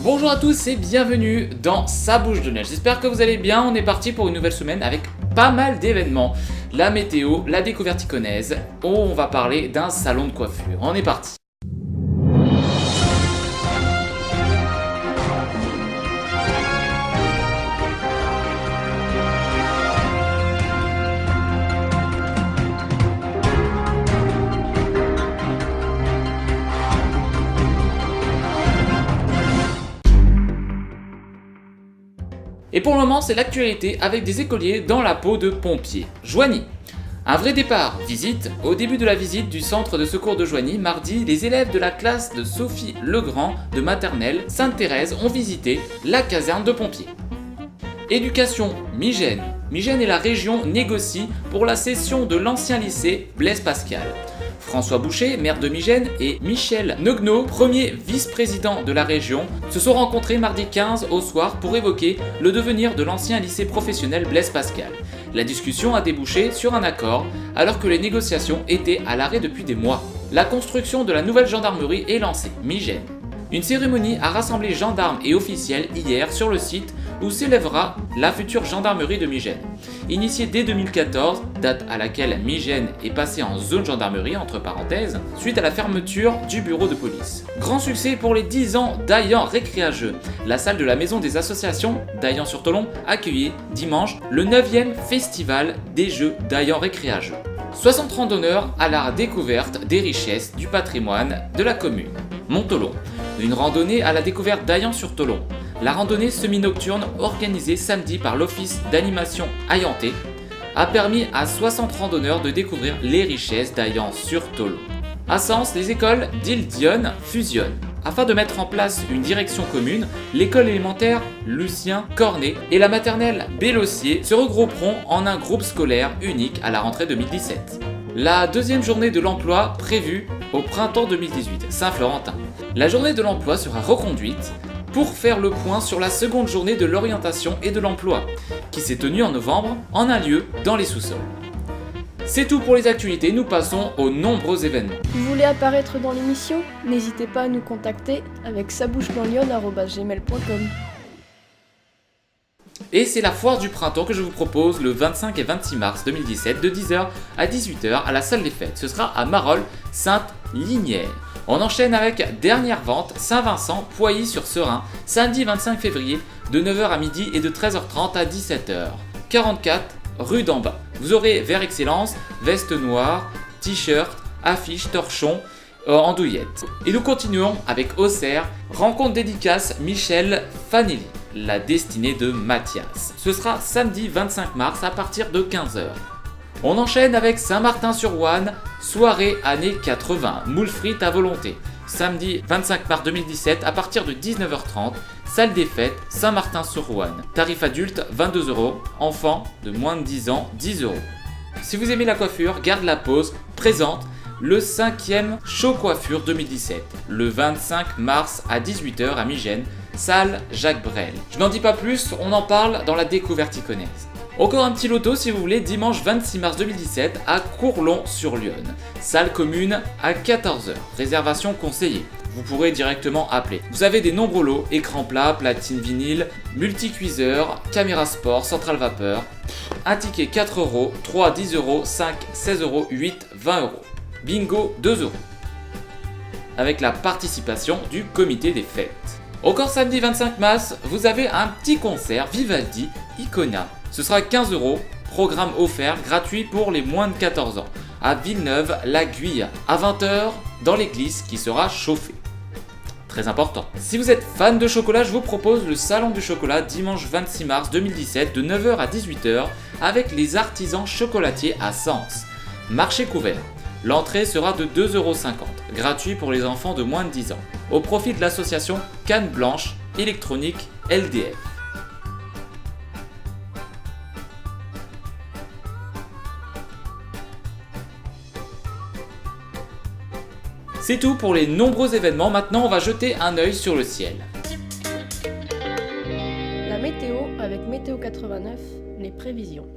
Bonjour à tous et bienvenue dans Sa bouche de neige. J'espère que vous allez bien. On est parti pour une nouvelle semaine avec pas mal d'événements. La météo, la découverte iconaise. On va parler d'un salon de coiffure. On est parti. Et pour le moment, c'est l'actualité avec des écoliers dans la peau de pompiers. Joigny. Un vrai départ. Visite. Au début de la visite du centre de secours de Joigny, mardi, les élèves de la classe de Sophie Legrand de maternelle Sainte-Thérèse ont visité la caserne de pompiers. Éducation. Migène. Migène et la région négocient pour la cession de l'ancien lycée Blaise Pascal. François Boucher, maire de Migène, et Michel Neugnaud, premier vice-président de la région, se sont rencontrés mardi 15 au soir pour évoquer le devenir de l'ancien lycée professionnel Blaise Pascal. La discussion a débouché sur un accord alors que les négociations étaient à l'arrêt depuis des mois. La construction de la nouvelle gendarmerie est lancée, Migène. Une cérémonie a rassemblé gendarmes et officiels hier sur le site où s'élèvera la future gendarmerie de Migène. Initiée dès 2014, date à laquelle Migène est passée en zone gendarmerie entre parenthèses, suite à la fermeture du bureau de police. Grand succès pour les 10 ans d'Aillan Récréageux. La salle de la maison des associations d'Aillan-sur-Tholon accueillait dimanche le 9e festival des jeux d'Aillan Récréageux. 60 randonneurs à la découverte des richesses du patrimoine de la commune. Montholon. Une randonnée à la découverte d'Aillan-sur-Tholon. La randonnée semi-nocturne organisée samedi par l'Office d'animation Aillantais a permis à 60 randonneurs de découvrir les richesses d'Aillan-sur-Tholon. À Sens, les écoles d'Île-d'Yonne fusionnent. Afin de mettre en place une direction commune, l'école élémentaire Lucien Cornet et la maternelle Bellossier se regrouperont en un groupe scolaire unique à la rentrée 2017. La deuxième journée de l'emploi prévue au printemps 2018, Saint-Florentin. La journée de l'emploi sera reconduite pour faire le point sur la seconde journée de l'orientation et de l'emploi, qui s'est tenue en novembre en un lieu dans les sous-sols. C'est tout pour les actualités, nous passons aux nombreux événements. Vous voulez apparaître dans l'émission? N'hésitez pas à nous contacter avec sabouchedanslyon@gmail.com. Et c'est la foire du printemps que je vous propose le 25 et 26 mars 2017 de 10h à 18h à la salle des fêtes. Ce sera à Marolles, Sainte-Linière. On enchaîne avec dernière vente Saint-Vincent, Poilly-sur-Serein, samedi 25 février de 9h à midi et de 13h30 à 17h. 44 rue d'en bas. Vous aurez Vert Excellence, veste noire, t-shirt, affiche, torchon, andouillette. Et nous continuons avec Auxerre, rencontre dédicace Michel Fanelli, la destinée de Mathias. Ce sera samedi 25 mars à partir de 15h. On enchaîne avec Saint-Martin-sur-Ouane, soirée années 80, moules frites à volonté. Samedi 25 mars 2017 à partir de 19h30, salle des fêtes Saint-Martin-sur-Ouane. Tarif adulte 22 €, enfant de moins de 10 ans 10 €. Si vous aimez la coiffure, Garde la pause présente le 5e Show Coiffure 2017, le 25 mars à 18h à Migène, salle Jacques Brel. Je n'en dis pas plus, on en parle dans la découverte iconaise. Encore un petit loto si vous voulez, dimanche 26 mars 2017 à Courlon-sur-Lyonne, salle commune à 14h, réservation conseillée. Vous pourrez directement appeler. Vous avez des nombreux lots, écran plat, platine vinyle, multicuiseur, caméra sport, centrale vapeur. Un ticket 4 €, 3 10 €, 5 16 €, 8 20 €. Bingo 2 €. Avec la participation du comité des fêtes. Encore samedi 25 mars, vous avez un petit concert Vivaldi Icona. Ce sera 15 €, programme offert, gratuit pour les moins de 14 ans, à Villeneuve-la-Guyane, à 20h dans l'église qui sera chauffée. Très important. Si vous êtes fan de chocolat, je vous propose le salon du chocolat dimanche 26 mars 2017 de 9h à 18h avec les artisans chocolatiers à Sens. Marché couvert. L'entrée sera de 2,50 €, gratuit pour les enfants de moins de 10 ans, au profit de l'association Canne Blanche Électronique LDF. C'est tout pour les nombreux événements, maintenant on va jeter un œil sur le ciel. La météo avec Météo 89, les prévisions.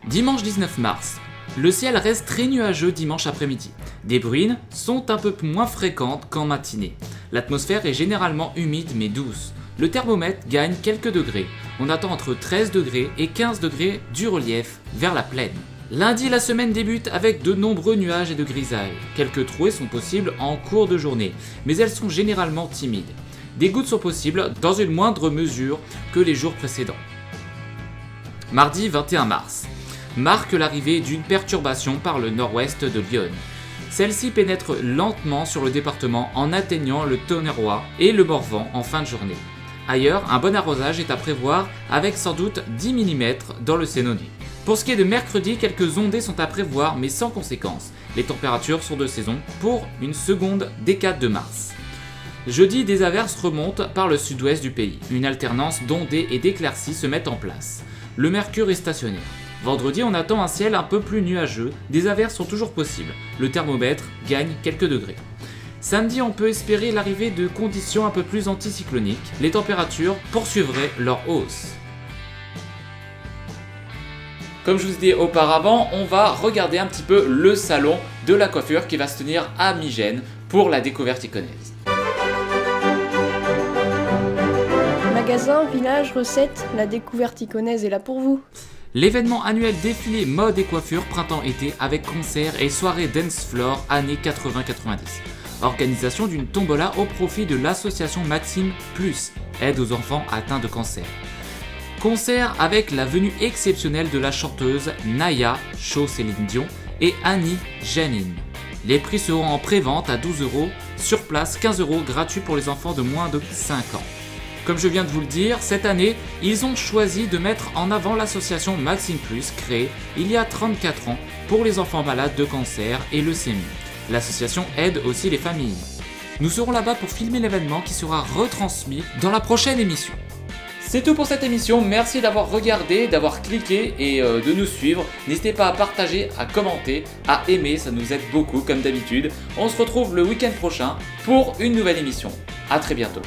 Dimanche 19 mars, Le ciel reste très nuageux dimanche après-midi. Des bruines sont un peu moins fréquentes qu'en matinée. L'atmosphère est généralement humide mais douce. Le thermomètre gagne quelques degrés. On attend entre 13 degrés et 15 degrés du relief vers la plaine. Lundi, la semaine débute avec de nombreux nuages et de grisailles. Quelques trouées sont possibles en cours de journée, mais elles sont généralement timides. Des gouttes sont possibles dans une moindre mesure que les jours précédents. Mardi 21 mars marque l'arrivée d'une perturbation par le nord-ouest de Lyon. Celle-ci pénètre lentement sur le département en atteignant le Tonnerrois et le Morvan en fin de journée. Ailleurs, un bon arrosage est à prévoir avec sans doute 10 mm dans le Sénonais. Pour ce qui est de mercredi, quelques ondées sont à prévoir mais sans conséquence. Les températures sont de saison pour une seconde décade de mars. Jeudi, des averses remontent par le sud-ouest du pays. Une alternance d'ondées et d'éclaircies se met en place. Le mercure est stationnaire. Vendredi, on attend un ciel un peu plus nuageux. Des averses sont toujours possibles. Le thermomètre gagne quelques degrés. Samedi, on peut espérer l'arrivée de conditions un peu plus anticycloniques. Les températures poursuivraient leur hausse. Comme je vous ai dit auparavant, on va regarder un petit peu le salon de la coiffure qui va se tenir à Migène pour la découverte iconaise. Magasin, village, recettes, la découverte iconaise est là pour vous. L'événement annuel défilé mode et coiffure printemps-été avec concerts et soirées dance floor années 80-90. Organisation d'une tombola au profit de l'association Maxime Plus, aide aux enfants atteints de cancer. Concert avec la venue exceptionnelle de la chanteuse Naya, show Céline Dion, et Annie Janine. Les prix seront en pré-vente à 12 €, sur place 15 € gratuit pour les enfants de moins de 5 ans. Comme je viens de vous le dire, cette année, ils ont choisi de mettre en avant l'association Maxime Plus, créée il y a 34 ans pour les enfants malades de cancer et leucémie. L'association aide aussi les familles. Nous serons là-bas pour filmer l'événement qui sera retransmis dans la prochaine émission. C'est tout pour cette émission, merci d'avoir regardé, d'avoir cliqué et de nous suivre. N'hésitez pas à partager, à commenter, à aimer, ça nous aide beaucoup comme d'habitude. On se retrouve le week-end prochain pour une nouvelle émission. A très bientôt.